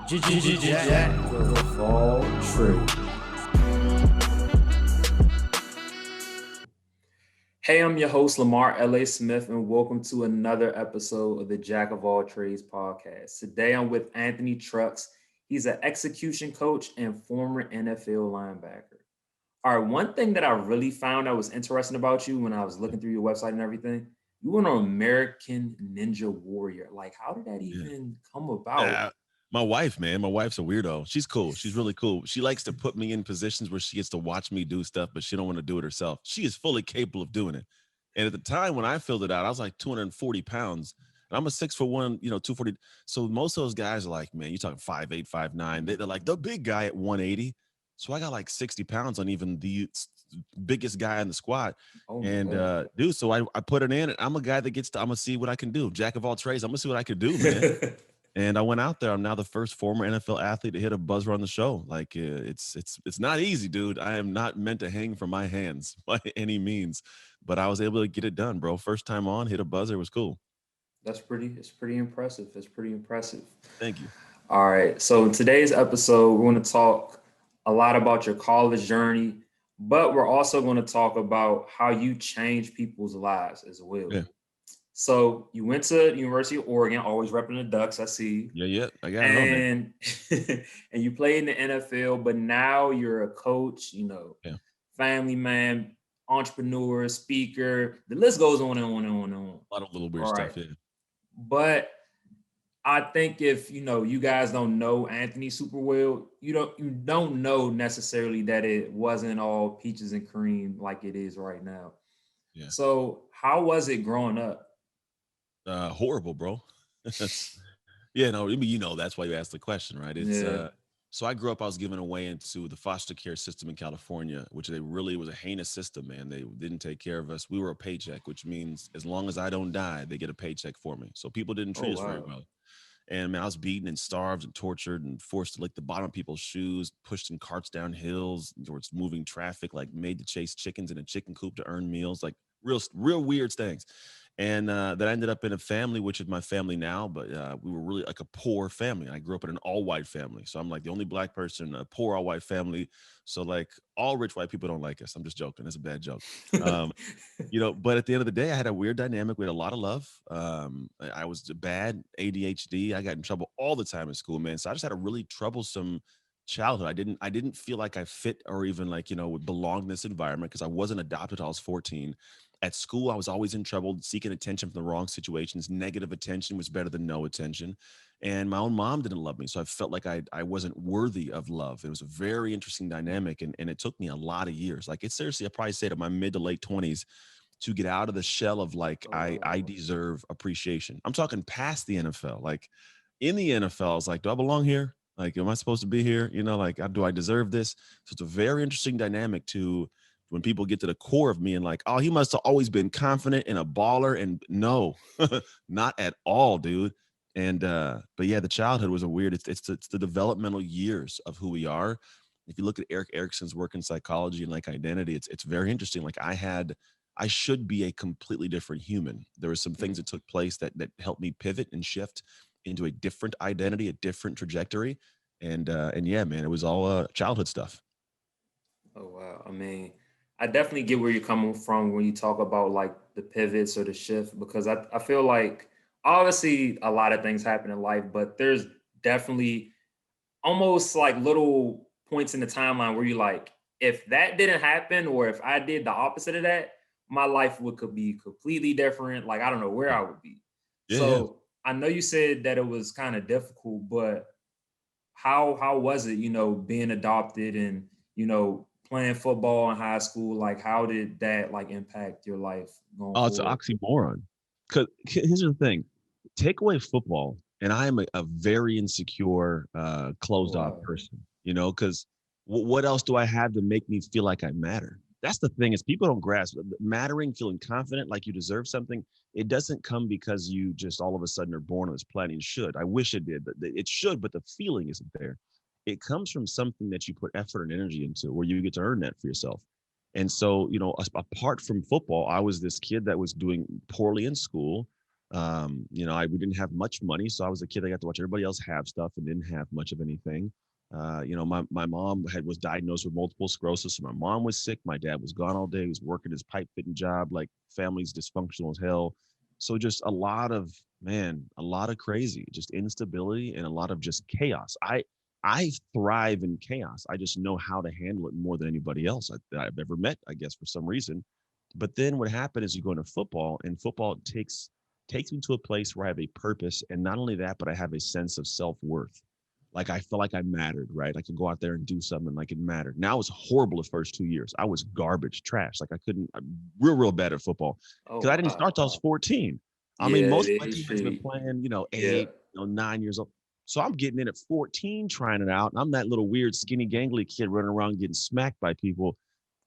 Jack of all trades. Hey, I'm your host, Lamar L.A. Smith, and welcome to another episode of the Jack of All Trades podcast. Today, I'm with Anthony Trucks. He's an execution coach and former NFL linebacker. All right, one thing that I really found that was interesting about you when I was looking through your website and everything, you were an American Ninja Warrior. Like, how did that even come about? Uh, my wife, man, my wife's a weirdo. She's cool. She's really cool. She likes to put me in positions where she gets to watch me do stuff, but she don't want to do it herself. She is fully capable of doing it. And at the time when I filled it out, I was like 240 pounds. And I'm a 6'1", 240. So most of those guys are like, man, you're talking 5'8", 5'9". They're like the big guy at 180. So I got like 60 pounds on even the biggest guy in the squad. Oh my And God. dude, so I put it in, and I'm a guy that I'm gonna see what I can do. Jack of all trades. I'm gonna see what I could do, man. And I went out there. I'm now the first former NFL athlete to hit a buzzer on the show. Like it's not easy, dude. I am not meant to hang from my hands by any means, but I was able to get it done, bro. First time on, hit a buzzer. It was cool. It's pretty impressive. It's pretty impressive. Thank you. All right. So in today's episode, we're going to talk a lot about your college journey, but we're also going to talk about how you change people's lives as well. Yeah, So you went to University of Oregon, always repping the Ducks, I see. yeah, yeah. I got it on there. And and you played in the NFL, but now you're a coach, Yeah, family man, entrepreneur, speaker. The list goes on and on and on and on. a lot of little weird All right. stuff. Yeah, But I think if you guys don't know Anthony super well, you don't know necessarily that it wasn't all peaches and cream like it is right now. yeah. So how was it growing up? Horrible, bro. Yeah, no, I mean, that's why you asked the question, right? It's Yeah. so I grew up, I was given away into the foster care system in California, which they really was a heinous system, man. They didn't take care of us. We were a paycheck, which means as long as I don't die, they get a paycheck for me. So people didn't Oh treat us very wow. well. And man, I was beaten and starved and tortured and forced to lick the bottom of people's shoes, pushed in carts down hills towards moving traffic, like made to chase chickens in a chicken coop to earn meals, like real weird things. And that ended up in a family, which is my family now, but we were really like a poor family. I grew up in an all white family. So I'm like the only black person in a poor all white family. So like all rich white people don't like us. I'm just joking. That's a bad joke. Um, but at the end of the day, I had a weird dynamic. We had a lot of love. I was bad ADHD. I got in trouble all the time in school, man. So I just had a really troublesome childhood. I didn't feel like I fit or even like, would belong in this environment because I wasn't adopted till I was 14. At school, I was always in trouble, seeking attention from the wrong situations. Negative attention was better than no attention. And my own mom didn't love me. So I felt like I wasn't worthy of love. It was a very interesting dynamic. And it took me a lot of years. Like it's seriously, I probably say to my mid to late 20s to get out of the shell of like Oh I wow. deserve appreciation. I'm talking past the NFL. Like in the NFL, I was like, do I belong here? Like, am I supposed to be here? Like, do I deserve this? So it's a very interesting dynamic to when people get to the core of me and like, oh, he must have always been confident and a baller. And no, not at all, dude. And but yeah, the childhood was a weird. It's the developmental years of who we are. If you look at Eric Erickson's work in psychology and like identity, it's very interesting. Like I should be a completely different human. There were some things Mm. that took place that helped me pivot and shift into a different identity, a different trajectory. And yeah, man, it was all childhood stuff. Oh wow. I mean, I definitely get where you're coming from when you talk about like the pivots or the shift because I feel like obviously a lot of things happen in life, but there's definitely almost like little points in the timeline where you like, if that didn't happen or if I did the opposite of that, my life would could be completely different. Like I don't know where Yeah, I would be. yeah, yeah. So I know you said that it was kind of difficult, but how was it, being adopted and, playing football in high school? Like how did that like impact your life going Oh, it's an forward? oxymoron. Because here's the thing: take away football, and I am a very insecure, Oh closed off wow. person. Because what else do I have to make me feel like I matter? That's the thing is people don't grasp mattering, feeling confident, like you deserve something. It doesn't come because you just all of a sudden are born on this planet. It should. I wish it did, but it should. But the feeling isn't there. It comes from something that you put effort and energy into, where you get to earn that for yourself. And so, apart from football, I was this kid that was doing poorly in school. We didn't have much money, so I was a kid that got to watch everybody else have stuff and didn't have much of anything. My mom was diagnosed with multiple sclerosis. So my mom was sick. My dad was gone all day. He was working his pipe fitting job. Like, family's dysfunctional as hell. So just a lot of crazy, just instability and a lot of just chaos. I thrive in chaos. I just know how to handle it more than anybody else that I've ever met, I guess, for some reason. But then what happened is you go into football, and football takes me to a place where I have a purpose. And not only that, but I have a sense of self-worth. Like, I feel like I mattered, right? I could go out there and do something like it mattered. Now, it was horrible the first 2 years. I was garbage trash. Like, I'm real bad at football Oh because I didn't wow. start till I was 14. I mean, Yeah, most of it my is teammates have been true. playing, Yeah. 8, 9 years old. So I'm getting in at 14, trying it out. And I'm that little weird, skinny, gangly kid running around getting smacked by people.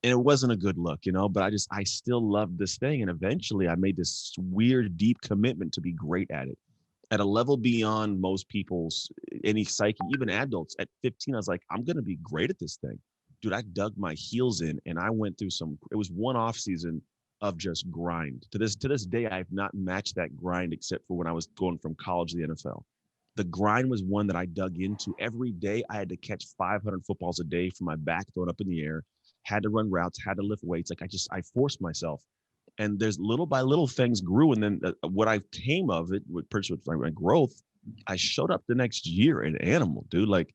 And it wasn't a good look, but I still loved this thing. And eventually I made this weird, deep commitment to be great at it at a level beyond most people's, any psyche, even adults. At 15, I was like, I'm going to be great at this thing. Dude, I dug my heels in and I went through it was one off season of just grind. To this day, I've not matched that grind except for when I was going from college to the NFL. The grind was one that I dug into every day. I had to catch 500 footballs a day from my back thrown up in the air, had to run routes, had to lift weights. Like, I forced myself. And there's little by little things grew. And then what I came of it with my growth, I showed up the next year an animal, dude. Like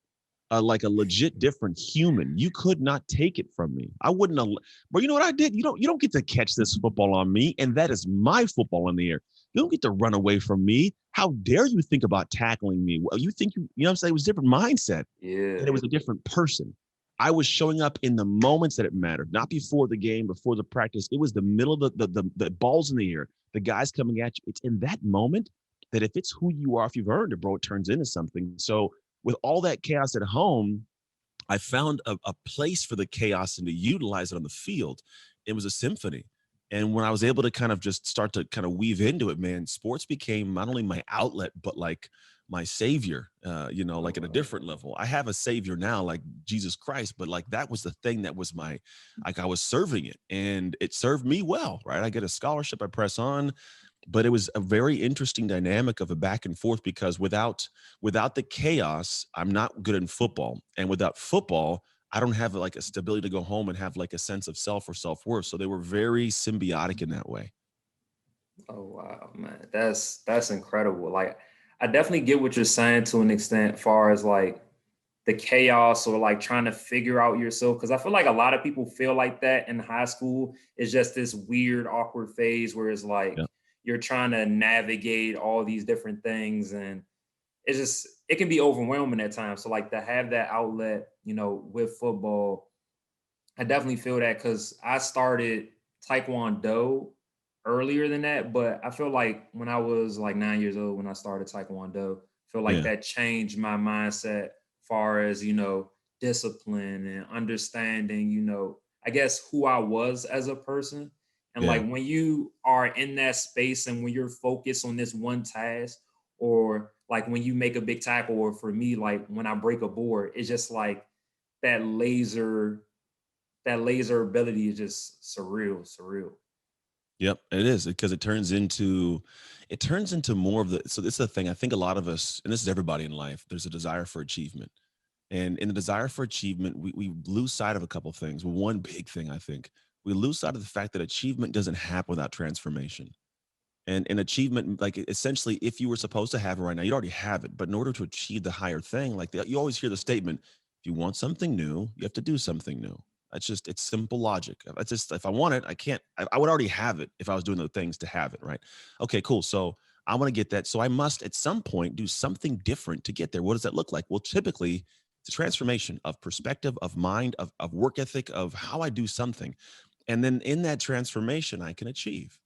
a legit different human. You could not take it from me. I wouldn't have, but you know what I did? You don't get to catch this football on me, and that is my football in the air. You don't get to run away from me. How dare you think about tackling me? Well, you think you know what I'm saying? It was a different mindset, and Yeah. it was a different person. I was showing up in the moments that it mattered, not before the game, before the practice. It was the middle of the balls in the air, the guys coming at you. It's in that moment that if it's who you are, if you've earned it, bro, it turns into something. So with all that chaos at home, I found a place for the chaos and to utilize it on the field. It was a symphony. And when I was able to kind of just start to kind of weave into it, man, sports became not only my outlet, but like my savior, Oh like at a wow. different level. I have a savior now, like Jesus Christ, but like that was the thing that was like I was serving it and it served me well, right? I get a scholarship, I press on, but it was a very interesting dynamic of a back and forth because without the chaos, I'm not good in football. And without football, I don't have like a stability to go home and have like a sense of self or self-worth. So they were very symbiotic in that way. Oh wow, man. That's incredible. Like I definitely get what you're saying to an extent, far as like the chaos or like trying to figure out yourself. Cause I feel like a lot of people feel like that in high school. It's just this weird, awkward phase where it's like Yeah. you're trying to navigate all these different things and it can be overwhelming at times. So like to have that outlet, with football, I definitely feel that because I started Taekwondo earlier than that, but I feel like when I was like 9 years old when I started Taekwondo, I feel like Yeah. that changed my mindset far as, discipline and understanding, I guess who I was as a person. And Yeah. like when you are in that space and when you're focused on this one task, or like when you make a big tackle, or for me, like when I break a board, it's just like that laser that laser ability is just surreal. Yep, it is because it turns into more of the so this is the thing. I think a lot of us, and this is everybody in life, there's a desire for achievement. And in the desire for achievement, we lose sight of a couple things. Well, one big thing I think we lose sight of the fact that achievement doesn't happen without transformation. And achievement, like essentially, if you were supposed to have it right now, you'd already have it. But in order to achieve the higher thing, like you always hear the statement, if you want something new, you have to do something new. It's simple logic. It's just if I want it, I can't. I would already have it if I was doing the things to have it, right? Okay, cool. So I want to get that. So I must at some point do something different to get there. What does that look like? Well, typically it's a transformation of perspective, of mind, of work ethic, of how I do something. And then in that transformation, I can achieve.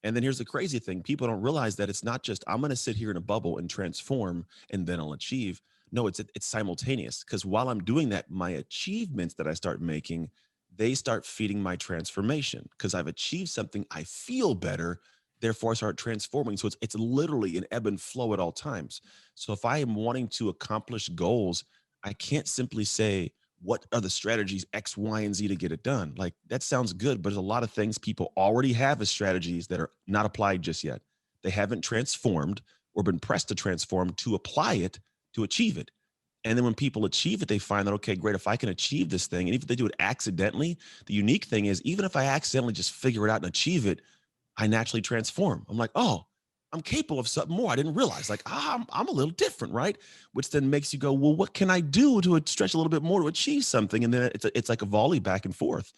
And then here's the crazy thing, people don't realize that it's not just I'm going to sit here in a bubble and transform and then I'll achieve. No, it's simultaneous because while I'm doing that, my achievements that I start making, they start feeding my transformation because I've achieved something, I feel better, therefore I start transforming. So it's literally an ebb and flow at all times. So if I am wanting to accomplish goals, I can't simply say what are the strategies X, Y, and Z to get it done? Like that sounds good, but there's a lot of things people already have as strategies that are not applied just yet. They haven't transformed or been pressed to transform to apply it to achieve it. And then when people achieve it, they find that, okay, great, if I can achieve this thing, and if they do it accidentally, the unique thing is, even if I accidentally just figure it out and achieve it, I naturally transform. I'm like, oh, I'm capable of something more. I didn't realize, like, I'm a little different, right? Which then makes you go, well, what can I do to stretch a little bit more to achieve something? And then it's like a volley back and forth.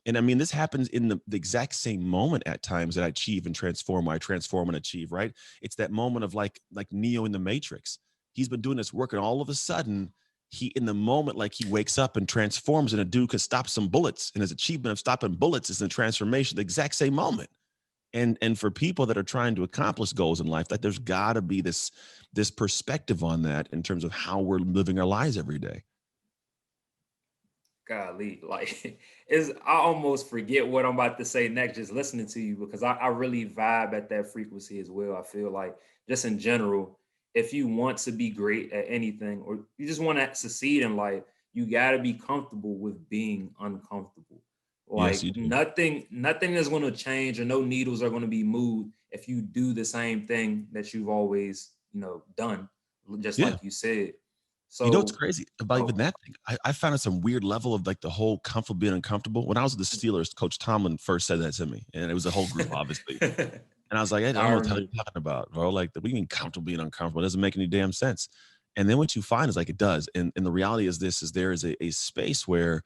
And I mean, this happens in the exact same moment at times that I achieve and transform, or I transform and achieve, right? It's that moment of like Neo in the Matrix. He's been doing this work, and all of a sudden, he in the moment, like he wakes up and transforms, and a dude could stop some bullets. And his achievement of stopping bullets is a transformation, the exact same moment. And for people that are trying to accomplish goals in life, like there's got to be this perspective on that in terms of how we're living our lives every day. Golly, like is I almost forget what I'm about to say next just listening to you because I really vibe at that frequency as well. I feel like just in general, if you want to be great at anything or you just want to succeed in life, you gotta be comfortable with being uncomfortable. Yes, Like you do. nothing is gonna change or no needles are gonna be moved if you do the same thing that you've always, done, just Yeah. like you said. You know what's So, crazy about even oh, that thing? I found it some weird level of like the whole comfortable being uncomfortable. When I was with the Steelers, Coach Tomlin first said that to me, and it was a whole group, obviously. And I was like, I don't I know what the hell remember. you're talking about, bro. Like, what do you mean comfortable being uncomfortable? It doesn't make any damn sense. And then what you find is like it does. And the reality is this: is there is a space where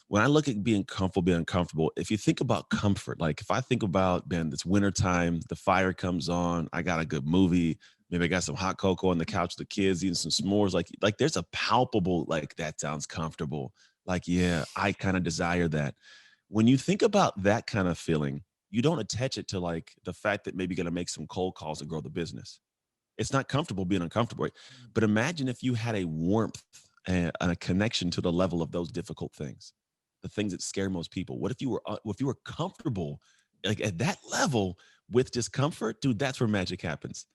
when I look at being comfortable, being uncomfortable, if you think about comfort, like if I think about, man, it's wintertime, the fire comes on, I got a good movie, maybe I got some hot cocoa on the couch with the kids eating some s'mores. Like there's a palpable, like that sounds comfortable. Like, yeah, I kind of desire that. When you think about that kind of feeling, you don't attach it to like the fact that maybe you're gonna make some cold calls and grow the business. It's not comfortable being uncomfortable. Right? But imagine if you had a warmth and a connection to the level of those difficult things, the things that scare most people. What if you were comfortable like at that level with discomfort, dude? That's where magic happens.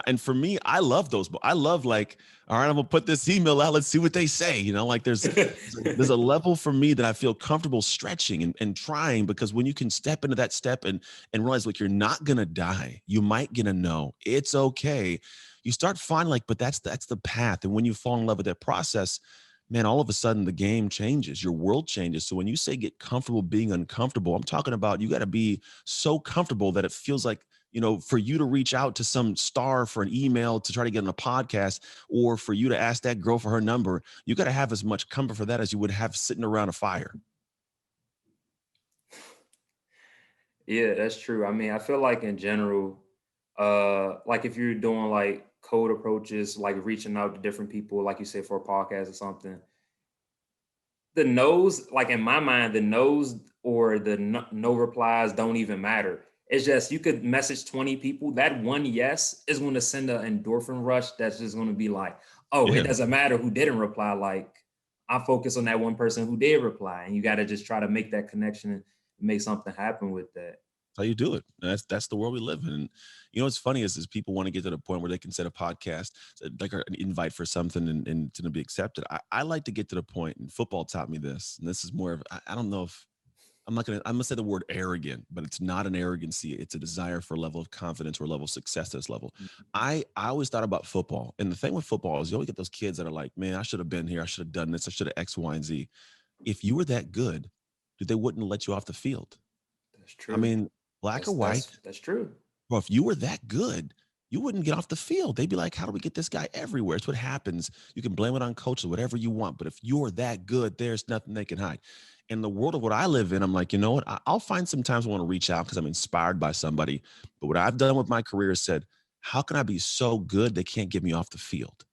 And for me, I love those. I love like, all right, I'm gonna put this email out. Let's see what they say. Like there's a level for me that I feel comfortable stretching and trying, because when you can step into that step and realize like you're not gonna die, you might get a no. It's okay. You start finding like, but that's the path. And when you fall in love with that process, man, all of a sudden the game changes, your world changes. So when you say get comfortable being uncomfortable, I'm talking about you got to be so comfortable that it feels like, for you to reach out to some star for an email to try to get on a podcast, or for you to ask that girl for her number, you got to have as much comfort for that as you would have sitting around a fire. Yeah, that's true. I mean, I feel like in general, like if you're doing like code approaches, like reaching out to different people, like you say for a podcast or something, the no's, like in my mind, the no's or the no replies don't even matter. It's just you could message 20 people. That one yes is going to send an endorphin rush that's just going to be like, oh, it Yeah. doesn't matter who didn't reply. Like I focus on that one person who did reply. And you got to just try to make that connection and make something happen with that. How you do it. That's the world we live in. And what's funny is people want to get to the point where they can set a podcast, like an invite for something, and it's going to be accepted. I like to get to the point, and football taught me this. And this is more of I don't know if I'm gonna say the word arrogant, but it's not an arrogancy. It's a desire for a level of confidence or a level of success at this level. I always thought about football. And the thing with football is you always get those kids that are like, man, I should have been here. I should have done this. I should have X, Y, and Z. If you were that good, dude, they wouldn't let you off the field. That's I true. mean, black or That's white, that's that's true. well, if you were that good, you wouldn't get off the field. They'd be like, how do we get this guy everywhere? It's what happens. You can blame it on coaches, whatever you want. But if you're that good, there's nothing they can hide. In the world of what I live in, I'm like, you know what? I'll find sometimes I want to reach out because I'm inspired by somebody. But what I've done with my career is said, how can I be so good they can't get me off the field?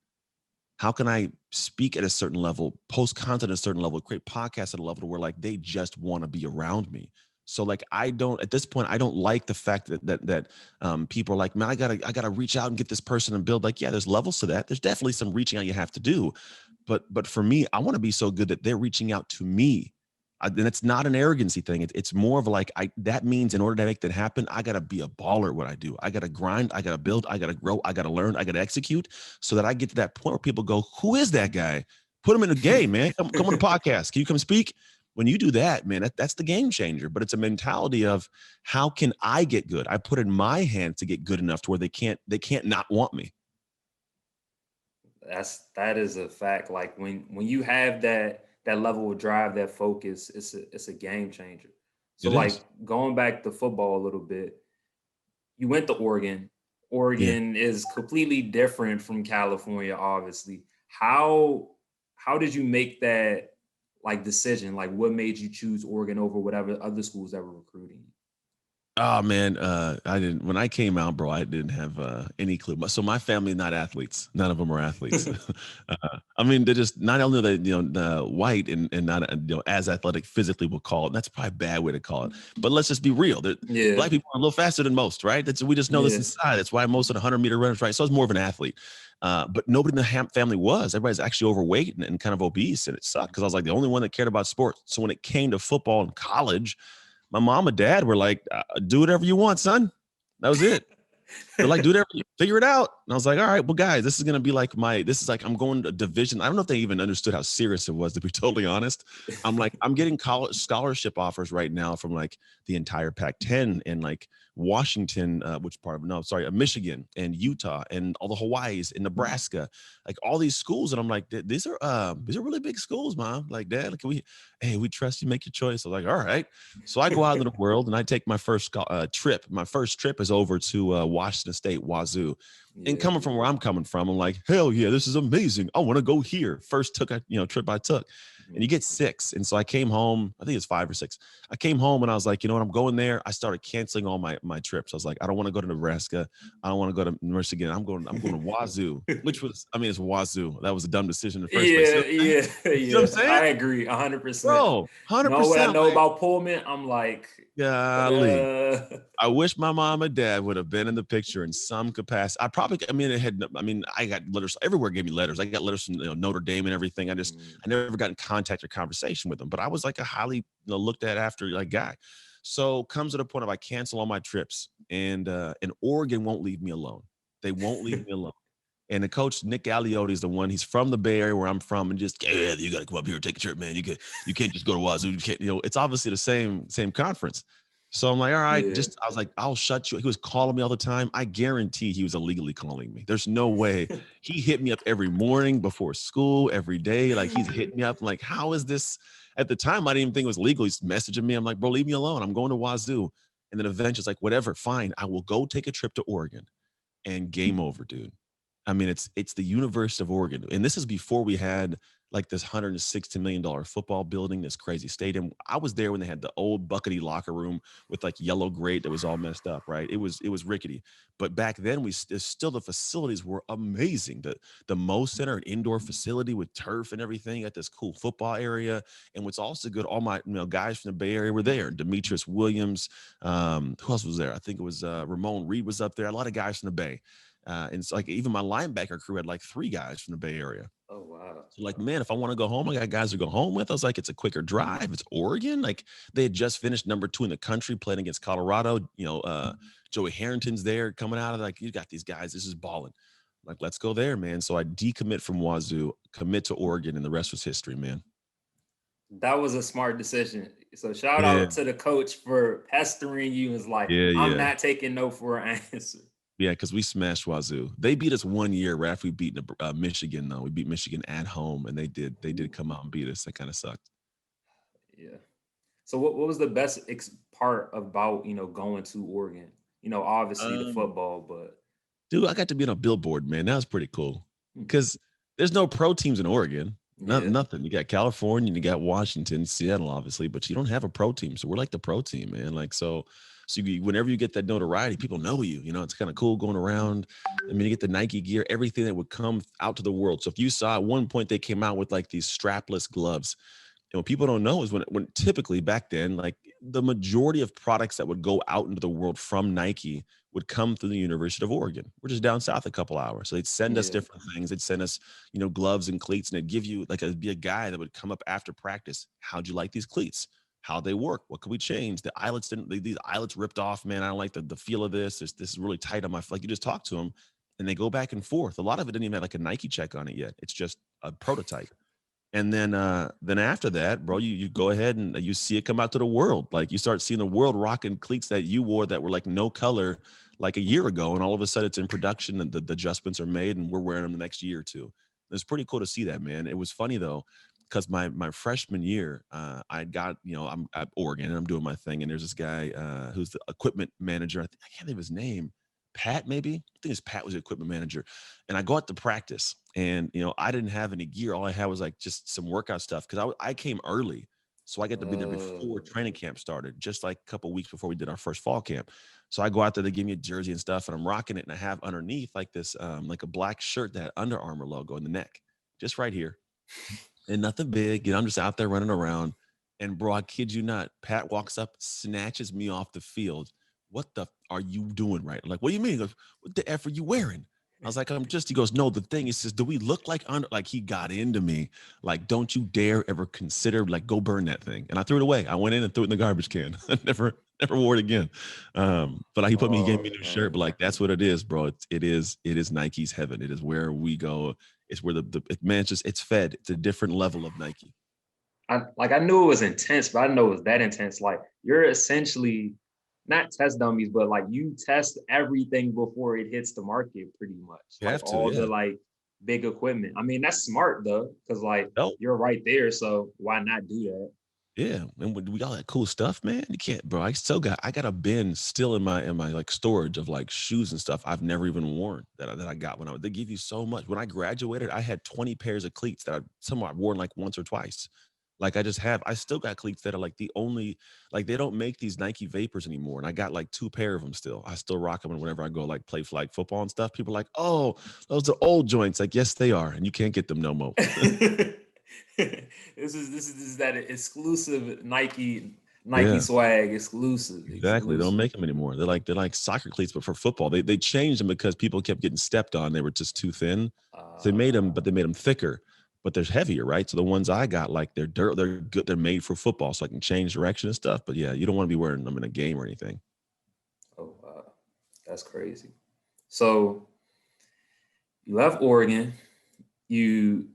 How can I speak at a certain level, post content at a certain level, create podcasts at a level where like they just want to be around me? So like I don't at this point I don't like the fact that people are like, man, I gotta reach out and get this person and build. Like, yeah, there's levels to that. There's definitely some reaching out you have to do, but for me, I want to be so good that they're reaching out to me. And it's not an arrogancy thing. It's more of like that means in order to make that happen, I gotta be a baller at what I do. I gotta grind, I gotta build, I gotta grow, I gotta learn, I gotta execute, so that I get to that point where people go, who is that guy? Put him in the game, man. Come on the podcast. Can you come speak? when you do that, man, that's the game changer. But it's a mentality of how can I get good? I put in my hands to get good enough to where they can't not want me. That is a fact. Like when you have that level of drive, that focus, it's a game changer. So It like is. going back to football a little bit, you went to Oregon. Yeah. Oregon is completely different from California, obviously. How did you make that like decision? Like what made you choose Oregon over whatever other schools that were recruiting you? Oh man, I didn't. When I came out, bro, I didn't have any clue. So my family not athletes. None of them are athletes. I mean, they're just not only are they white and not as athletic physically, we'll call it. That's probably a bad way to call it. But let's just be real. Yeah, Black people are a little faster than most, right? We just know this yeah, inside. That's why most of the 100-meter runners, right? So I was more of an athlete. But nobody in the family was. Everybody's actually overweight and kind of obese, and it sucked because I was like the only one that cared about sports. So when it came to football in college, my mom and dad were like, do whatever you want, son. That was it. They're like, do whatever, figure it out. And I was like, all right, well, guys, this is going to be like this is like, I'm going to division. I don't know if they even understood how serious it was, to be totally honest. I'm like, I'm getting college scholarship offers right now from like the entire Pac-10 and like Washington, which part of, no, sorry, Michigan and Utah and all the Hawaii's and Nebraska, like all these schools. And I'm like, these are really big schools, mom. Like, dad, like, hey, we trust you, make your choice. I'm like, all right. So I go out into the world and I take my first trip. My first trip is over to Washington State, Wazoo. And yeah, coming from where I'm coming from, I'm like, hell yeah, this is amazing. I want to go here. First trip I took. And you mhm. get 6. And so I came home, I think it's 5 or 6. I came home and I was like, you know what, I'm going there. I started canceling all my trips. I was like, I don't want to go to Nebraska. I don't want to go to Michigan. I'm going to Wazoo, which was, I mean, it's Wazoo. That was a dumb decision in the first place. Yeah, yeah, You know what I'm yeah. saying? I agree 100%. Bro, Know what I 100%. I'm know like, about Pullman? I'm like, golly. uh, I wish my mom and dad would have been in the picture in some capacity. I mean, I got letters everywhere, gave me letters. I got letters from Notre Dame and everything. mm, I never got in contact or conversation with them, but I was like a highly looked at after like guy. So comes to the point of I cancel all my trips, and Oregon won't leave me alone. They won't leave me alone. And the coach Nick Aliotti is the one. He's from the Bay Area where I'm from, and just yeah, you got to come up here and take a trip, man. You can't just go to Wazoo. You can't, it's obviously the same conference. So I'm like, all right, yeah. I was like, I'll shut you. He was calling me all the time. I guarantee he was illegally calling me. There's no way. He hit me up every morning before school, every day. Like he's hitting me up. I'm like, how is this? At the time, I didn't even think it was legal. He's messaging me. I'm like, bro, leave me alone. I'm going to Wazoo. And then eventually, it's like, whatever, fine. I will go take a trip to Oregon. And game over, dude. I mean, it's the University of Oregon, and this is before we had like this $160 million football building, this crazy stadium. I was there when they had the old buckety locker room with like yellow grate that was all messed up, right? It was rickety, but back then still the facilities were amazing. The Mo Center, an indoor facility with turf and everything, at this cool football area. And what's also good, all my guys from the Bay Area were there. Demetrius Williams, who else was there? I think it was Ramon Reed was up there. A lot of guys from the Bay. And it's like even my linebacker crew had like 3 guys from the Bay Area. Oh wow. So like, man, if I want to go home, I got guys to go home with. I was like, it's a quicker drive. It's Oregon. Like they had just finished number 2 in the country, playing against Colorado. Joey Harrington's there coming out of like, you got these guys. This is balling. Like, let's go there, man. So I decommit from Wazoo, commit to Oregon, and the rest was history, man. That was a smart decision. So shout Yeah, out to the coach for pestering you. Is like, yeah, I'm yeah. not taking no for an answer. Yeah, because we smashed Wazoo. They beat us one year right after we beat Michigan. Though we beat Michigan at home, and they did come out and beat us. That kind of sucked. Yeah. So what was the best part about going to Oregon? Obviously the Um, football, but Dude, I got to be on a billboard, man. That was pretty cool. hmm, Because there's no pro teams in Oregon. yeah, Nothing. You got California, you got Washington, Seattle, obviously, but you don't have a pro team. So we're like the pro team, man. Like whenever you get that notoriety, people know you. It's kind of cool going around. I mean, you get the Nike gear, everything that would come out to the world. So if you saw at one point they came out with like these strapless gloves, and what people don't know is when typically back then, like the majority of products that would go out into the world from Nike would come through the University of Oregon. We're just down south a couple hours. So they'd send us yeah, different things. They'd send us, gloves and cleats, and they'd give you like be a guy that would come up after practice. How'd you like these cleats? How they work? What could we change? The eyelets didn't. These eyelets ripped off, man. I don't like the feel of this. This is really tight on my. Like you just talk to them, and they go back and forth. A lot of it didn't even have like a Nike check on it yet. It's just a prototype. And then after that, bro, you go ahead and you see it come out to the world. Like you start seeing the world rocking cleats that you wore that were like no color like a year ago, and all of a sudden it's in production and the adjustments are made, and we're wearing them the next year or two. It's pretty cool to see that, man. It was funny though, because my freshman year, I got I'm at Oregon and I'm doing my thing, and there's this guy who's the equipment manager. I can't think of his name. Pat, maybe I think it's Pat was the equipment manager, and I go out to practice, and I didn't have any gear. All I had was like just some workout stuff because I came early, so I got to be there before Oh, training camp started, just like a couple weeks before we did our first fall camp. So I go out there, they give me a jersey and stuff, and I'm rocking it, and I have underneath like this like a black shirt that had Under Armour logo in the neck, just right here, and nothing big. I'm just out there running around. And bro, I kid you not, Pat walks up, snatches me off the field. What the are you doing right? I'm like, what do you mean? He goes, what the F are you wearing? I was like, I'm just, he goes, no, the thing is, says, do we look like under, like he got into me? Like, don't you dare ever consider, like, go burn that thing. And I threw it away. I went in and threw it in the garbage can. Never wore it again. But he gave me a oh new shirt, but man. like, that's what it is, bro. It is Nike's heaven. It is where we go. It's where man, it's fed. It's a different level of Nike. I knew it was intense, but I didn't know it was that intense. Like you're essentially not test dummies, but like you test everything before it hits the market, pretty much. You Like have to, all the yeah. like big equipment. I mean, that's smart though, because like No, you're right there, so why not do that? yeah, and we got that cool stuff, man. You can't, bro. I got a bin still in my like storage of like shoes and stuff I've never even worn that I got when they give you so much. When I graduated, I had 20 pairs of cleats that I've worn like once or twice. Like I still got cleats that are like the only, like they don't make these Nike Vapors anymore. And I got like two pair of them still. I still rock them. And whenever I go like play flag football and stuff, people are like, oh, those are old joints. Like, yes, they are. And you can't get them no more. This is that exclusive Nike Yeah. swag exclusive Exactly. They don't exclusive. make them anymore. They're like soccer cleats, but for football. They changed them because people kept getting stepped on. They were just too thin. So they made them, but Uh, they made them thicker, but they're heavier, right? So the ones I got, like they're good. They're made for football, so I can change direction and stuff. But yeah, you don't want to be wearing them in a game or anything. oh that's crazy. So you left Oregon, you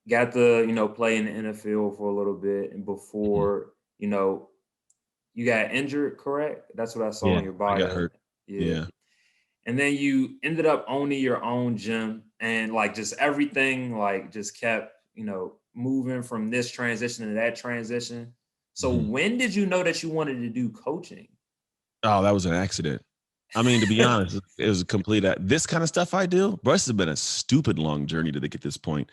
got to play in the NFL for a little bit, and Mhm. before you know you got injured, correct? That's what I saw Yeah, in your I got bio. hurt. Yeah. Yeah. And then you ended up owning your own gym, and like just everything like just kept moving from this transition to that transition. So Mhm. when did you know that you wanted to do coaching? Oh, that was an accident. I mean, to be honest, it was a complete. This kind of stuff I do, bro. This has been a stupid long journey to get this point.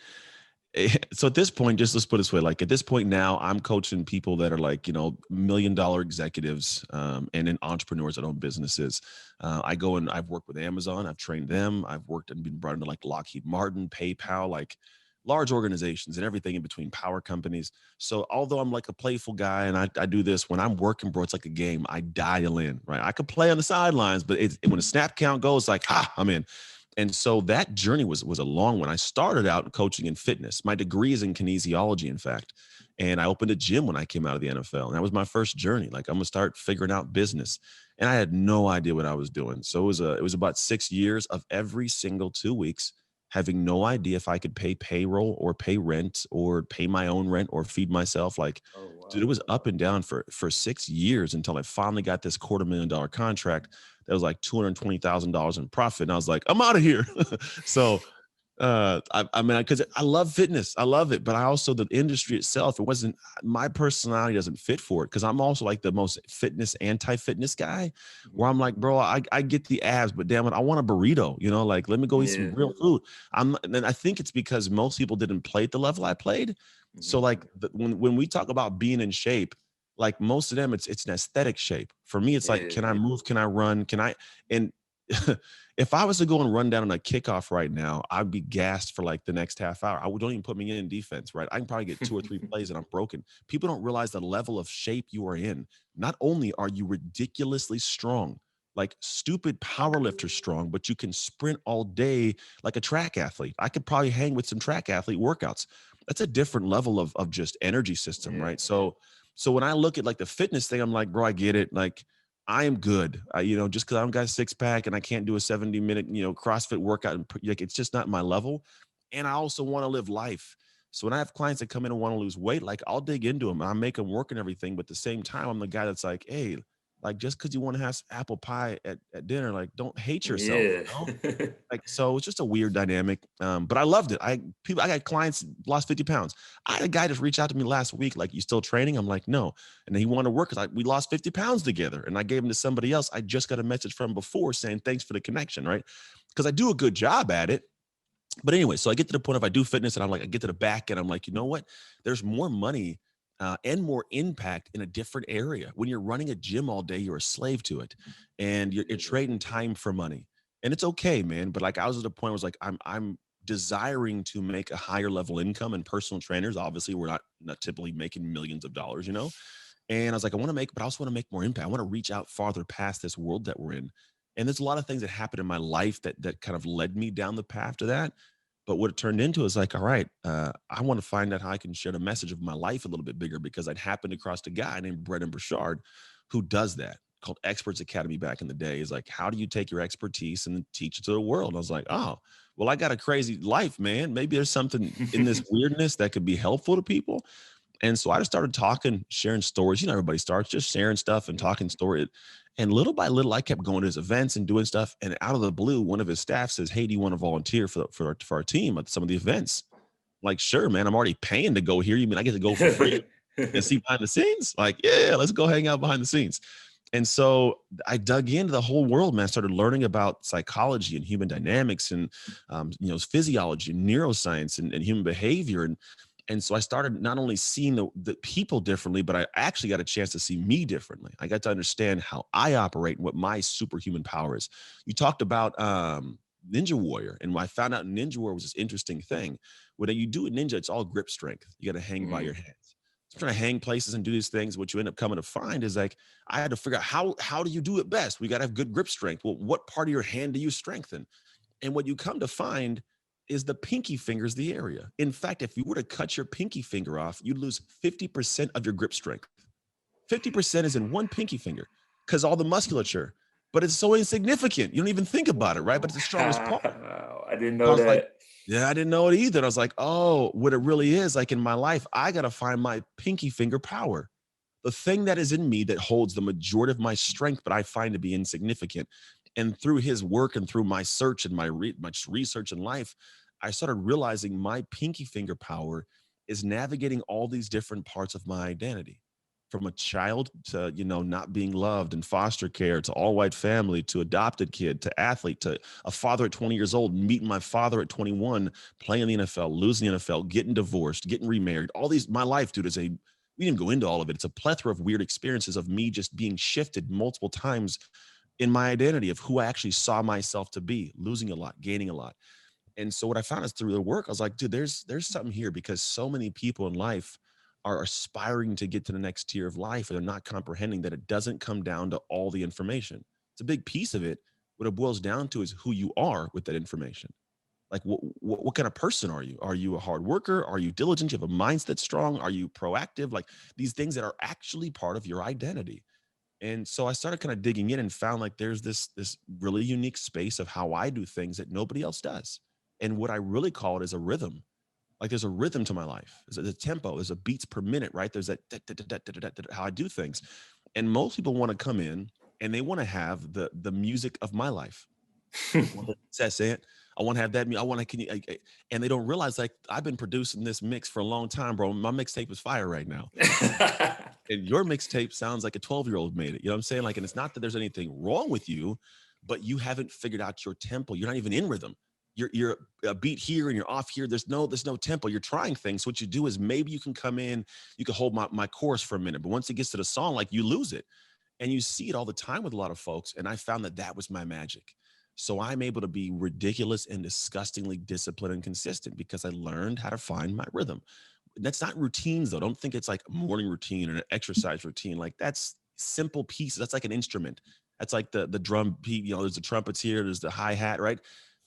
So at this point, just let's put it this way, like at this point now, I'm coaching people that are like $1 million executives, and then entrepreneurs that own businesses. I go and I've worked with Amazon, I've trained them, I've worked and been brought into like Lockheed Martin, PayPal, like large organizations and everything in between, power companies. So although I'm like a playful guy and I do this when I'm working, bro, it's like a game. I dial in, right? I could play on the sidelines, but when the snap count goes, like, I'm in. And so that journey was a long one. I started out coaching in fitness. My degree is in kinesiology, in fact. And I opened a gym when I came out of the NFL. And that was my first journey. Like I'm gonna start figuring out business. And I had no idea what I was doing. So it was about 6 years of every single 2 weeks having no idea if I could pay payroll or pay rent or pay my own rent or feed myself. Like, Oh dude, it wow. was up and down for 6 years until I finally got this $250,000 contract that was like $220,000 in profit. And I was like, I'm out of here. So I mean, because I love fitness, I love it, but I also the industry itself, it wasn't my personality doesn't fit for it because I'm also like the most fitness anti-fitness guy, where Mhm. I'm like, bro, I get the abs, but damn it, I want a burrito, like let me go eat some Yeah. real food. And then I think it's because most people didn't play at the level I played. So Mhm. like when we talk about being in shape, like most of them, it's an aesthetic shape. For me, it's like, Yeah. can I move? Can I run? Can I? And if I was to go and run down on a kickoff right now, I'd be gassed for like the next half hour. Don't even put me in defense, right? I can probably get two or three plays and I'm broken. People don't realize the level of shape you are in. Not only are you ridiculously strong, like stupid powerlifter strong, but you can sprint all day like a track athlete. I could probably hang with some track athlete workouts. That's a different level of just energy system, Yeah. right? So when I look at like the fitness thing, I'm like, bro, I get it. Like I am good. Just because I don't got a six pack and I can't do a 70-minute, CrossFit workout, and like it's just not my level. And I also want to live life. So when I have clients that come in and want to lose weight, like I'll dig into them and I make them work and everything. But at the same time, I'm the guy that's like, hey, like just because you want to have apple pie at dinner, like don't hate yourself, Yeah. like, so it's just a weird dynamic. But I loved it. I got clients lost 50 pounds. I had a guy just reach out to me last week, like, you still training? I'm like, no. And then he wanted to work because we lost 50 pounds together. And I gave him to somebody else. I just got a message from before saying, thanks for the connection, right? Because I do a good job at it. But anyway, so I get to the point of I do fitness and I'm like, I get to the back and I'm like, you know what? There's more money and more impact in a different area. When you're running a gym all day, you're a slave to it, and you're trading time for money. And it's okay, man. But like I was at a point where I was like, I'm desiring to make a higher level income, and personal trainers, obviously, we're not typically making millions of dollars, you know. And I was like, I want to make, but I also want to make more impact. I want to reach out farther past this world that we're in. And there's a lot of things that happened in my life that kind of led me down the path to that. But what it turned into is like, all right, I want to find out how I can share the message of my life a little bit bigger, because I'd happened across a guy named Brendan Burchard who does that, called Experts Academy back in the day. Is like, how do you take your expertise and teach it to the world? And I was like, oh, well, I got a crazy life, man. Maybe there's something in this weirdness that could be helpful to people. And so I just started talking, sharing stories. You know, everybody starts just sharing stuff and talking story. And little by little, I kept going to his events and doing stuff. And out of the blue, one of his staff says, hey, do you want to volunteer for our team at some of the events? I'm like, sure, man. I'm already paying to go here. You mean I get to go for free and see behind the scenes? Like, yeah, let's go hang out behind the scenes. And so I dug into the whole world, man. I started learning about psychology and human dynamics and, physiology and neuroscience and human behavior. And so I started not only seeing the people differently, but I actually got a chance to see me differently. I got to understand how I operate and what my superhuman power is. You talked about Ninja Warrior, and I found out Ninja Warrior was this interesting thing. When you do a ninja, it's all grip strength. You got to hang by your Mm. hands. So trying to hang places and do these things. What you end up coming to find is like, I had to figure out how do you do it best? We got to have good grip strength. Well, what part of your hand do you strengthen? And what you come to find is the pinky finger is the area. In fact, if you were to cut your pinky finger off, you'd lose 50% of your grip strength. 50% is in one pinky finger because all the musculature, but it's so insignificant. You don't even think about it, right? But it's the strongest part. Wow, I didn't I know was like, that. yeah, I didn't know it either. I was like, oh, what it really is like in my life, I got to find my pinky finger power, the thing that is in me that holds the majority of my strength, but I find to be insignificant. And through his work and through my search and my research in life, I started realizing my pinky finger power is navigating all these different parts of my identity, from a child to, not being loved in foster care, to all white family, to adopted kid, to athlete, to a father at 20 years old, meeting my father at 21, playing the NFL, losing the NFL, getting divorced, getting remarried. All these, my life, dude, we didn't go into all of it. It's a plethora of weird experiences of me just being shifted multiple times in my identity of who I actually saw myself to be, losing a lot, gaining a lot. And so what I found is through the work, I was like, dude, there's something here, because so many people in life are aspiring to get to the next tier of life, and they're not comprehending that it doesn't come down to all the information. It's a big piece of it. What it boils down to is who you are with that information. Like, what kind of person are you? Are you a hard worker? Are you diligent? You have a mindset that's strong? Are you proactive? Like these things that are actually part of your identity. And so I started kind of digging in and found like there's this really unique space of how I do things that nobody else does. And what I really call it is a rhythm. Like there's a rhythm to my life. There's a tempo. There's a beats per minute, right? There's that how I do things. And most people want to come in and they want to have the music of my life. That's it. I want to have that. I want to, and they don't realize like I've been producing this mix for a long time, bro. My mixtape is fire right now. And your mixtape sounds like a 12-year-old made it. You know what I'm saying? Like, and it's not that there's anything wrong with you, but you haven't figured out your tempo. You're not even in rhythm. You're a beat here and you're off here. There's no tempo. You're trying things. So what you do is maybe you can come in, you can hold my chorus for a minute, but once it gets to the song, like you lose it. And you see it all the time with a lot of folks. And I found that was my magic. So I'm able to be ridiculous and disgustingly disciplined and consistent because I learned how to find my rhythm. That's not routines though. Don't think it's like a morning routine or an exercise routine. Like that's simple pieces. That's like an instrument. That's like the drum beat. There's the trumpets here. There's the hi hat, right?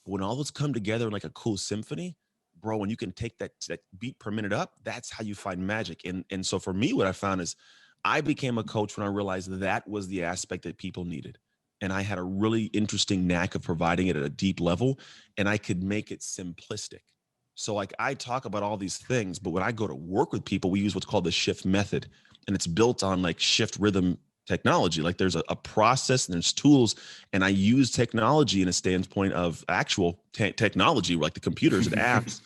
But when all those come together in like a cool symphony, bro, when you can take that beat per minute up, that's how you find magic. And so for me, what I found is I became a coach when I realized that was the aspect that people needed. And I had a really interesting knack of providing it at a deep level, and I could make it simplistic. So like I talk about all these things, but when I go to work with people, we use what's called the shift method. And it's built on like shift rhythm technology. Like there's a process and there's tools. And I use technology in a standpoint of actual technology, like the computers and apps,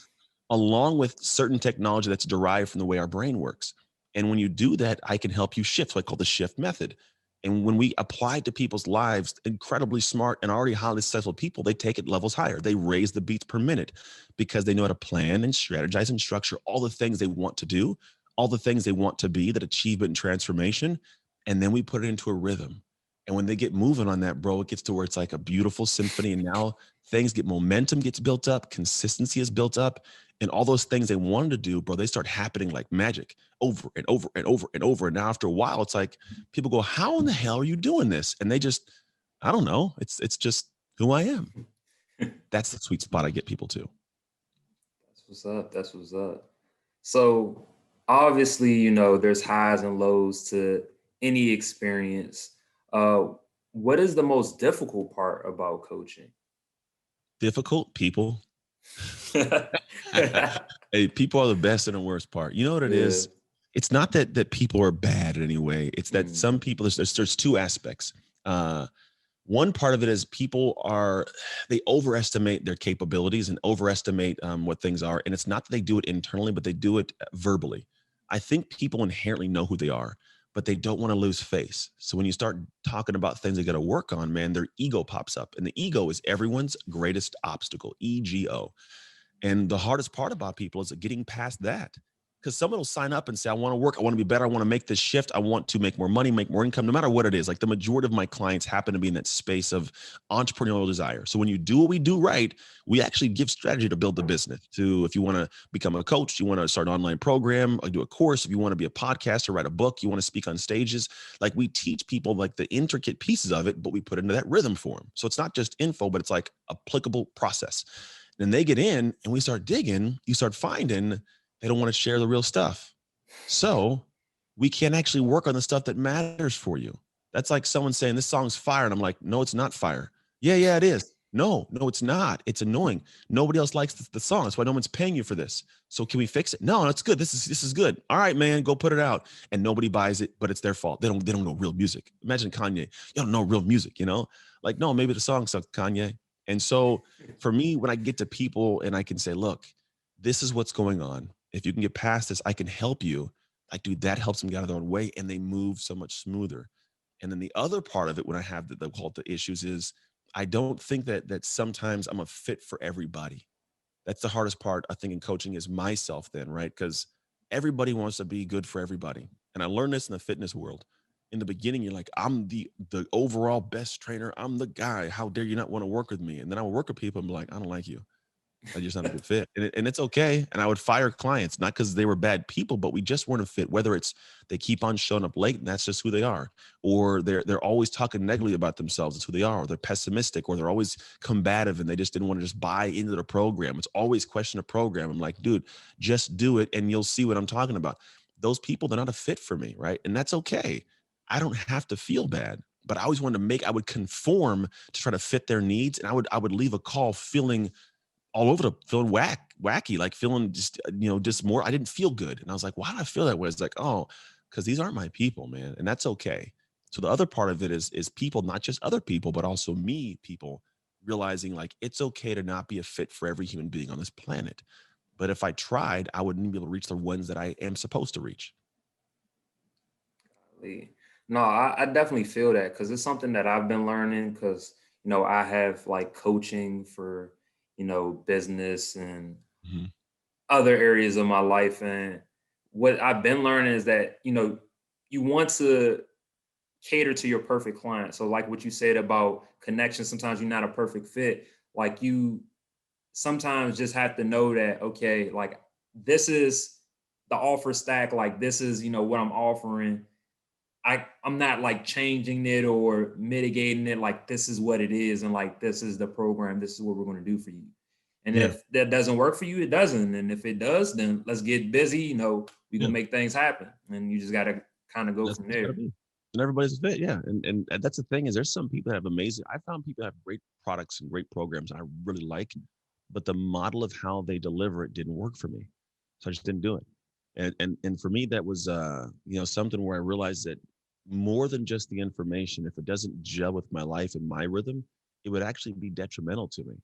along with certain technology that's derived from the way our brain works. And when you do that, I can help you shift, what I call the shift method. And when we apply it to people's lives, incredibly smart and already highly successful people, they take it levels higher. They raise the beats per minute because they know how to plan and strategize and structure all the things they want to do, all the things they want to be, that achievement and transformation. And then we put it into a rhythm. And when they get moving on that, bro, it gets to where it's like a beautiful symphony. And now things get momentum gets built up, consistency is built up, and all those things they wanted to do, bro, they start happening like magic over and over and over and over. And now after a while, it's like people go, "How in the hell are you doing this?" And they just, I don't know. It's just who I am. That's the sweet spot I get people to. That's what's up. That's what's up. So obviously, there's highs and lows to any experience. Uh, what is the most difficult part about coaching? Difficult people. Yeah. Hey, people are the best and the worst part. You know what it is? It's not that people are bad in any way. It's that Mm. some people, there's two aspects. Uh, One part of it is people are, they overestimate their capabilities and overestimate what things are. And it's not that they do it internally, but they do it verbally. I think people inherently know who they are, but they don't want to lose face. So when you start talking about things they got to work on, man, their ego pops up. And the ego is everyone's greatest obstacle, ego. And the hardest part about people is getting past that. Because someone will sign up and say, I want to work, I want to be better, I want to make this shift, I want to make more money, make more income, no matter what it is. Like the majority of my clients happen to be in that space of entrepreneurial desire. So when you do what we do right, we actually give strategy to build the business. To if you want to become a coach, you want to start an online program, or do a course, if you want to be a podcaster, write a book, you want to speak on stages, like we teach people like the intricate pieces of it, but we put it into that rhythm form. So it's not just info, but it's like applicable process. Then they get in and we start digging, you start finding they don't want to share the real stuff. So we can't actually work on the stuff that matters for you. That's like someone saying, this song's fire. And I'm like, no, it's not fire. Yeah, it is. No, it's not. It's annoying. Nobody else likes the song. That's why no one's paying you for this. So can we fix it? No, it's good. This is good. All right, man, go put it out. And nobody buys it, but it's their fault. They don't know real music. Imagine Kanye. You don't know real music, you know? Like, no, maybe the song sucks, Kanye. And so for me, when I get to people and I can say, look, this is what's going on. If you can get past this, I can help you. Like, dude, that helps them get out of their own way and they move so much smoother. And then the other part of it, when I have the call the issues, is I don't think that sometimes I'm a fit for everybody. That's the hardest part, I think, in coaching is myself, then, right? Because everybody wants to be good for everybody. And I learned this in the fitness world. In the beginning, you're like, I'm the overall best trainer. I'm the guy. How dare you not want to work with me? And then I would work with people and be like, I don't like you. Like, you're just not a good fit. And it's okay. And I would fire clients, not because they were bad people, but we just weren't a fit. Whether it's they keep on showing up late and that's just who they are, or they're always talking negatively about themselves, it's who they are, or they're pessimistic, or they're always combative and they just didn't want to just buy into the program. It's always question a program. I'm like, dude, just do it and you'll see what I'm talking about. Those people, they're not a fit for me, right? And that's okay. I don't have to feel bad. But I always wanted to I would conform to try to fit their needs. And I would leave a call feeling all over the feeling wacky, like feeling just, just more. I didn't feel good. And I was like, why do I feel that way? It's like, oh, because these aren't my people, man. And that's okay. So the other part of it is people, not just other people, but also me, people realizing like it's okay to not be a fit for every human being on this planet. But if I tried, I wouldn't be able to reach the ones that I am supposed to reach. No, I definitely feel that because it's something that I've been learning because, I have like coaching for, business and Mhm. other areas of my life. And what I've been learning is that, you want to cater to your perfect client. So like what you said about connection, sometimes you're not a perfect fit. Like you sometimes just have to know that, okay, like this is the offer stack, like this is, what I'm offering. I'm not like changing it or mitigating it. Like this is what it is, and like this is the program. This is what we're going to do for you. And Yeah, if that doesn't work for you, it doesn't. And if it does, then let's get busy. We yeah. gonna make things happen. And you just gotta kind of go That's from what it's gotta there. be. And everybody's a fit, yeah. And that's the thing is there's some people that have amazing. I found people that have great products and great programs I really like, but the model of how they deliver it didn't work for me. So I just didn't do it. And for me, that was something where I realized that more than just the information, if it doesn't gel with my life and my rhythm, it would actually be detrimental to me.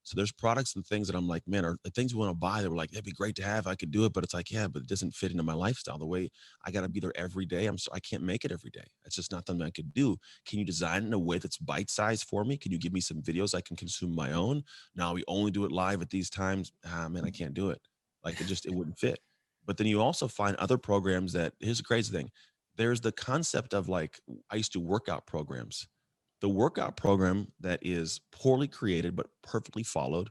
So there's products and things that I'm like, man, are the things we want to buy that were like, it'd be great to have. I could do it, but it's like, yeah, but it doesn't fit into my lifestyle. The way I got to be there every day. I can't make it every day. It's just not something I could do. Can you design it in a way that's bite sized for me? Can you give me some videos I can consume my own? Now we only do it live at these times. Ah, man, I can't do it. Like it wouldn't fit. But then you also find other programs that here's the crazy thing. There's the concept of like, I used to workout programs. The workout program that is poorly created but perfectly followed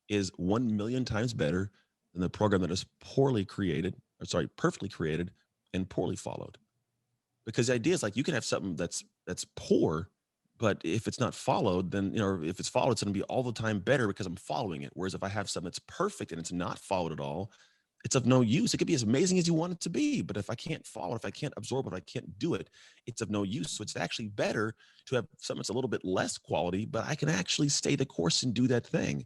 is 1 million times better than the program that is poorly created, or sorry, perfectly created and poorly followed. Because the idea is like you can have something that's poor, but if it's not followed, then if it's followed, it's going to be all the time better because I'm following it. Whereas if I have something that's perfect and it's not followed at all, it's of no use. It could be as amazing as you want it to be, but if I can't follow it, if I can't absorb it, if I can't do it, it's of no use. So it's actually better to have something that's a little bit less quality, but I can actually stay the course and do that thing.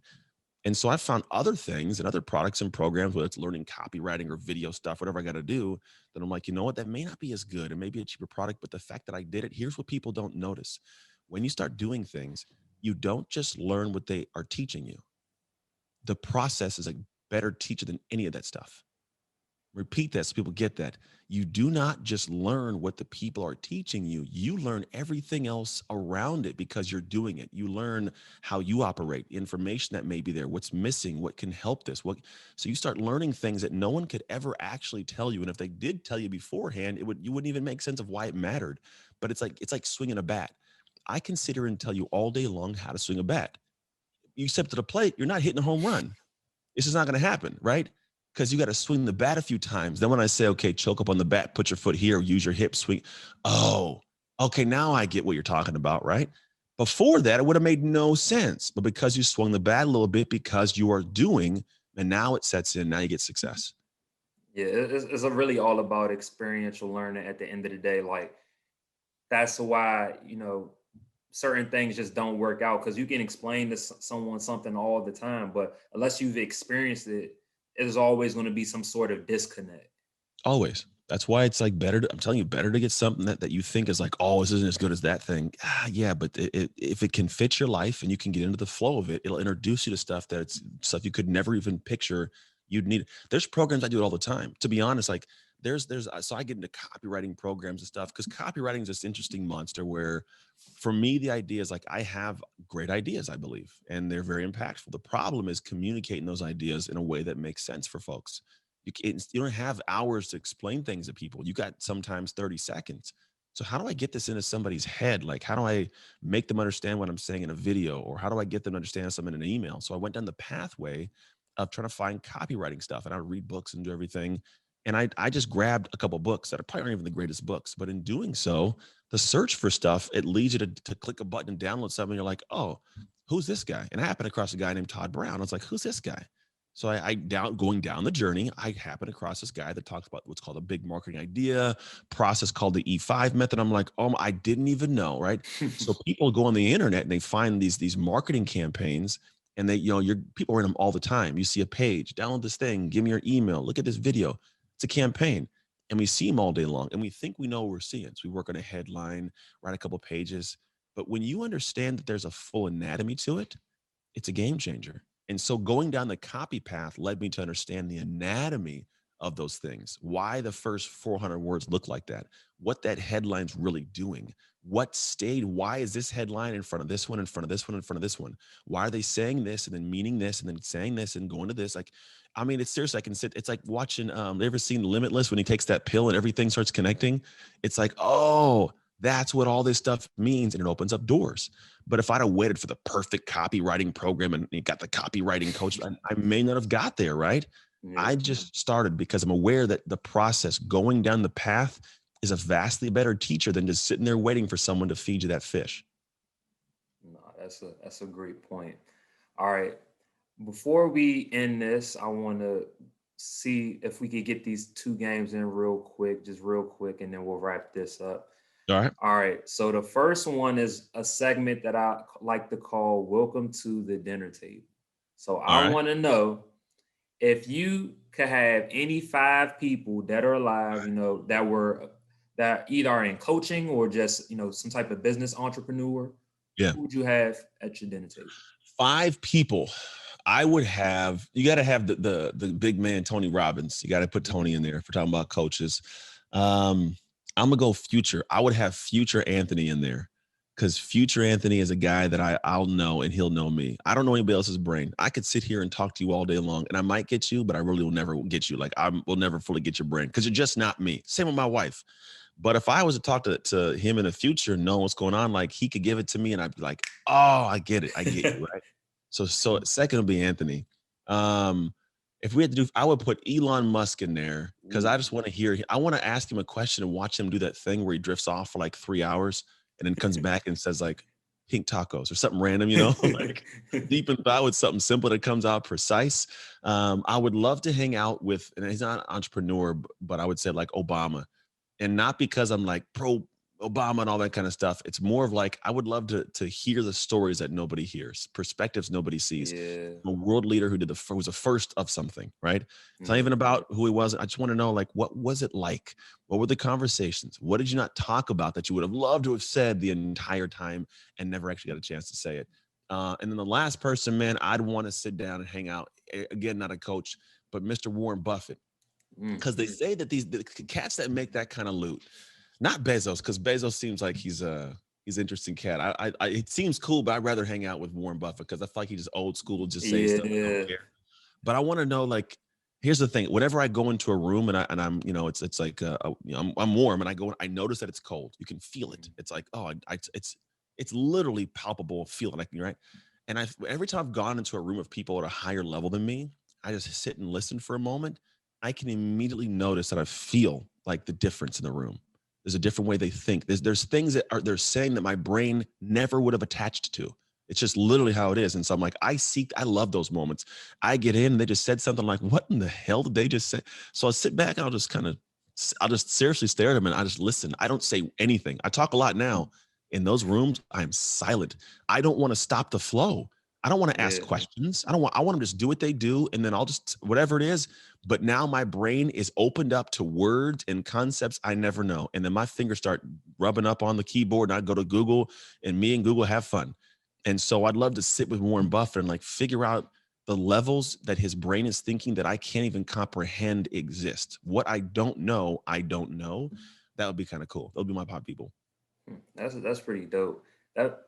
And so I found other things and other products and programs, whether it's learning copywriting or video stuff, whatever I got to do, that I'm like, you know what, that may not be as good. It may be a cheaper product, but the fact that I did it, here's what people don't notice. When you start doing things, you don't just learn what they are teaching you. The process is a better teacher than any of that stuff. Repeat that so people get that. You do not just learn what the people are teaching you, you learn everything else around it because you're doing it. You learn how you operate, information that may be there, what's missing, what can help this. So you start learning things that no one could ever actually tell you. And if they did tell you beforehand, you wouldn't even make sense of why it mattered. But it's like swinging a bat. I can sit here and tell you all day long how to swing a bat. You step to the plate, you're not hitting a home run. It's just not going to happen, right? Because you got to swing the bat a few times. Then when I say, okay, choke up on the bat, put your foot here, use your hip, swing. Oh, okay, now I get what you're talking about, right? Before that, it would have made no sense. But because you swung the bat a little bit, because you are doing, and now it sets in, now you get success. Yeah, it's a really all about experiential learning at the end of the day. Like that's why, certain things just don't work out because you can explain to someone something all the time, but unless you've experienced it, there's always going to be some sort of disconnect. Always. That's why it's like better I'm telling you, better to get something that you think is like, oh, this isn't as good as that thing. Ah, yeah, but if it can fit your life and you can get into the flow of it, it'll introduce you to stuff that's stuff you could never even picture you'd need. There's programs I do it all the time. To be honest, like so I get into copywriting programs and stuff because copywriting is this interesting monster where for me, the idea is like I have great ideas, I believe, and they're very impactful. The problem is communicating those ideas in a way that makes sense for folks. You don't have hours to explain things to people. You got sometimes 30 seconds. So how do I get this into somebody's head? Like, how do I make them understand what I'm saying in a video? Or how do I get them to understand something in an email? So I went down the pathway of trying to find copywriting stuff and I read books and do everything. And I just grabbed a couple books that are probably not even the greatest books, but in doing so, the search for stuff, it leads you to click a button and download something. You're like, oh, who's this guy? And I happened across a guy named Todd Brown. I was like, who's this guy? So going down the journey, I happened across this guy that talks about what's called a big marketing idea process called the E5 method. I'm like, oh, I didn't even know, right? So people go on the internet and they find these marketing campaigns, and your people are in them all the time. You see a page, download this thing, give me your email, look at this video. It's a campaign, and we see them all day long, and we think we know what we're seeing. So we work on a headline, write a couple pages, but when you understand that there's a full anatomy to it, it's a game changer. And so going down the copy path led me to understand the anatomy of those things, why the first 400 words look like that, what that headline's really doing, what stayed, why is this headline in front of this one, in front of this one, in front of this one? Why are they saying this and then meaning this and then saying this and going to this? Like, I mean, it's seriously, I can sit, it's like watching, you ever seen Limitless when he takes that pill and everything starts connecting? It's like, oh, that's what all this stuff means. And it opens up doors. But if I'd have waited for the perfect copywriting program and you got the copywriting coach, I may not have got there, right? Yeah, I just started because I'm aware that the process going down the path is a vastly better teacher than just sitting there waiting for someone to feed you that fish. no, that's a great point. All right, before we end this, I want to see if we could get these two games in real quick, just real quick, and then we'll wrap this up. All right. All right. So the first one is a segment that I like to call "Welcome to the Dinner Table." So All I right. want to know if you could have any five people that are alive, that either are in coaching or just some type of business entrepreneur, Yeah. who would you have at your dinner table? Five people. I would have, you got to have the big man, Tony Robbins. You got to put Tony in there if we're talking about coaches. Um, I'm gonna go future. I would have future Anthony in there because future Anthony is a guy that I'll know and he'll know me. I don't know anybody else's brain. I could sit here and talk to you all day long and I might get you, but I really will never get you. Like I will never fully get your brain because you're just not me. Same with my wife. But if I was to talk to him in the future and know what's going on, like he could give it to me and I'd be like, oh, I get it. I get you, right? So second would be Anthony. Um, if we had to do, I would put Elon Musk in there because I Ooh. just want to hear. I want to ask him a question and watch him do that thing where he drifts off for like 3 hours and then comes back and says like pink tacos or something random, like deep in thought with something simple that comes out precise. I would love to hang out with, and he's not an entrepreneur, but I would say like Obama, and not because I'm like pro Obama and all that kind of stuff. It's more of like I would love to hear the stories that nobody hears, perspectives nobody sees. Yeah. A world leader who was the first of something, right? It's not Mhm. even about who he was. I just want to know, like, what was it like? What were the conversations? What did you not talk about that you would have loved to have said the entire time and never actually got a chance to say it? And then the last person, man, I'd want to sit down and hang out. Again, not a coach, but Mr. Warren Buffett, Mm. because they say that the cats that make that kind of loot, not Bezos, because Bezos seems like he's an interesting cat. It seems cool, but I'd rather hang out with Warren Buffett because I feel like he's just old school, just say stuff and don't Yeah. care. But I want to know, like, here's the thing: whenever I go into a room and I'm, it's like, I'm warm and I go, I notice that it's cold. You can feel it. It's like, oh, it's literally palpable feeling, like, right? And every time I've gone into a room of people at a higher level than me, I just sit and listen for a moment. I can immediately notice that I feel like the difference in the room. There's a different way they think. There's things that they're saying that my brain never would have attached to. It's just literally how it is. And so I'm like, I love those moments. I get in and they just said something like, what in the hell did they just say? So I'll sit back and I'll just seriously stare at them and I just listen. I don't say anything. I talk a lot now. In those rooms, I'm silent. I don't want to stop the flow. I don't want to ask Yeah. questions. I want them to just do what they do. And then I'll just, whatever it is. But now my brain is opened up to words and concepts I never know. And then my fingers start rubbing up on the keyboard and I go to Google and me and Google have fun. And so I'd love to sit with Warren Buffett and like figure out the levels that his brain is thinking that I can't even comprehend exist. What I don't know, I don't know. That would be kind of cool. They'll be my pop people. That's pretty dope. That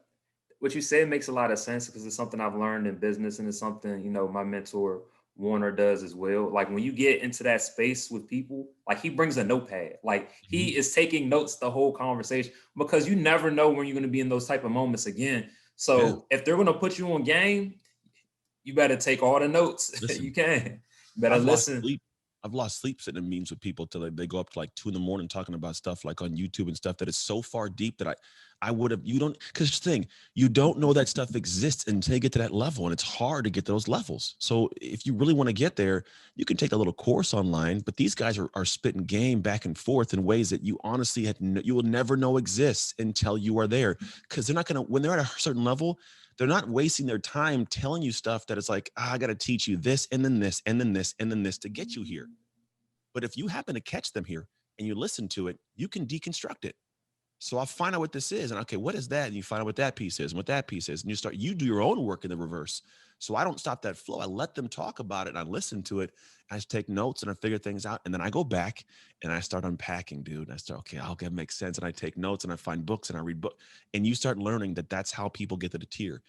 what you said makes a lot of sense because it's something I've learned in business and it's something, my mentor Warner does as well. Like when you get into that space with people, like he brings a notepad. Like Mhm. he is taking notes the whole conversation because you never know when you're going to be in those type of moments again. Yeah. So if they're going to put you on game, you better take all the notes you Listen, can. You better I've lost listen. sleep. I've lost sleep sitting in meetings with people till they go up to like 2 in the morning talking about stuff like on YouTube and stuff that is so far deep that I would have, you don't, because the thing, you don't know that stuff exists until you get to that level. And it's hard to get those levels. So if you really want to get there, you can take a little course online, but these guys are spitting game back and forth in ways that you honestly you will never know exists until you are there. Because they're not going to, when they're at a certain level, they're not wasting their time telling you stuff that it's like, I got to teach you this and then this and then this and then this to get you here. But if you happen to catch them here and you listen to it, you can deconstruct it. So I'll find out what this is. And okay, what is that? And you find out what that piece is and what that piece is. And you do your own work in the reverse. So I don't stop that flow. I let them talk about it and I listen to it. I just take notes and I figure things out. And then I go back and I start unpacking, dude. And I start, okay, okay, makes sense. And I take notes and I find books and I read books. And you start learning that that's how people get to the tier.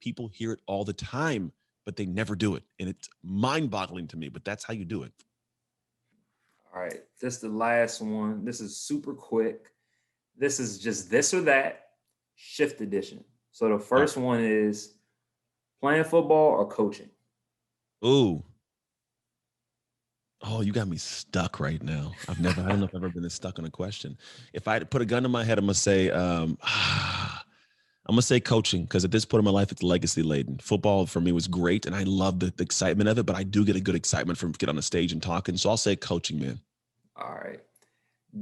People hear it all the time, but they never do it. And it's mind boggling to me, but that's how you do it. All right. This is the last one. This is super quick. This is just this or that shift edition. So the All first one is playing football or coaching. right. Ooh. Oh, you got me stuck right now. I don't know if I've ever been this stuck on a question. If I had to put a gun to my head, I'm gonna say coaching because at this point in my life, it's legacy laden. Football for me was great, and I love the excitement of it. But I do get a good excitement from getting on the stage and talking. So I'll say coaching, man. All right.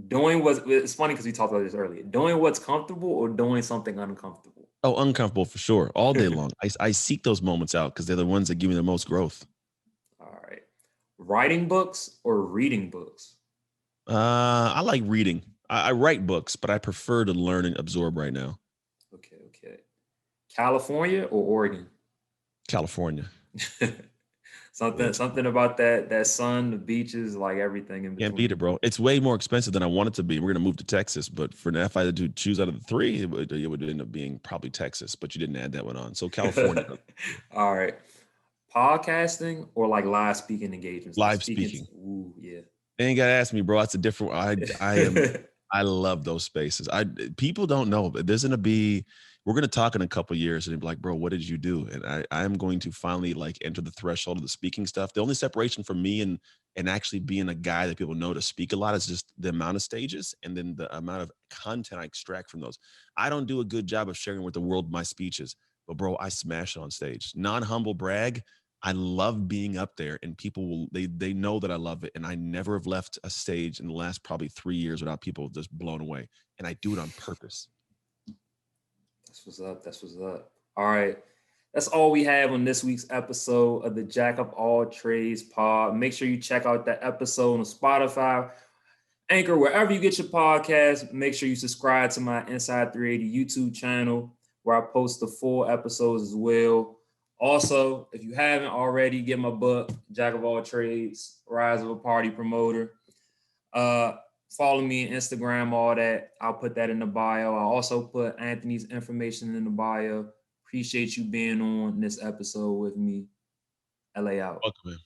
Doing what's it's funny because we talked about this earlier. Doing what's comfortable or doing something uncomfortable. Oh, uncomfortable for sure. All day long. I seek those moments out because they're the ones that give me the most growth. All right. Writing books or reading books? I like reading. I write books, but I prefer to learn and absorb right now. Okay, okay. California or Oregon? California. something Yeah. something about that sun, the beaches, like everything in Can't beat between. it, bro. It's way more expensive than I want it to be. We're gonna move to Texas, but for now, if I had to choose out of the three, it would end up being probably Texas. But you didn't add that one on, so California. All right. Podcasting or like live speaking engagements, like Live speaking. speaking. Ooh, yeah. They ain't gotta ask me, bro. That's a different. I am. I love those spaces. People don't know, but there's gonna be. We're gonna talk in a couple years, and be like, bro, what did you do? And I am going to finally like enter the threshold of the speaking stuff. The only separation from me and actually being a guy that people know to speak a lot is just the amount of stages and then the amount of content I extract from those. I don't do a good job of sharing with the world my speeches, but bro, I smash it on stage. Non humble brag. I love being up there and people will they know that I love it. And I never have left a stage in the last probably 3 years without people just blown away. And I do it on purpose. That's what's up. That's what's up. All right. That's all we have on this week's episode of the Jack of All Trades pod. Make sure you check out that episode on Spotify, Anchor, wherever you get your podcast. Make sure you subscribe to my Inside 380 YouTube channel where I post the full episodes as well. Also, if you haven't already, get my book, Jack of All Trades, Rise of a Party Promoter. Uh, Follow me on Instagram, all that. I'll put that in the bio. I'll also put Anthony's information in the bio. Appreciate you being on this episode with me. LA out. Welcome, man.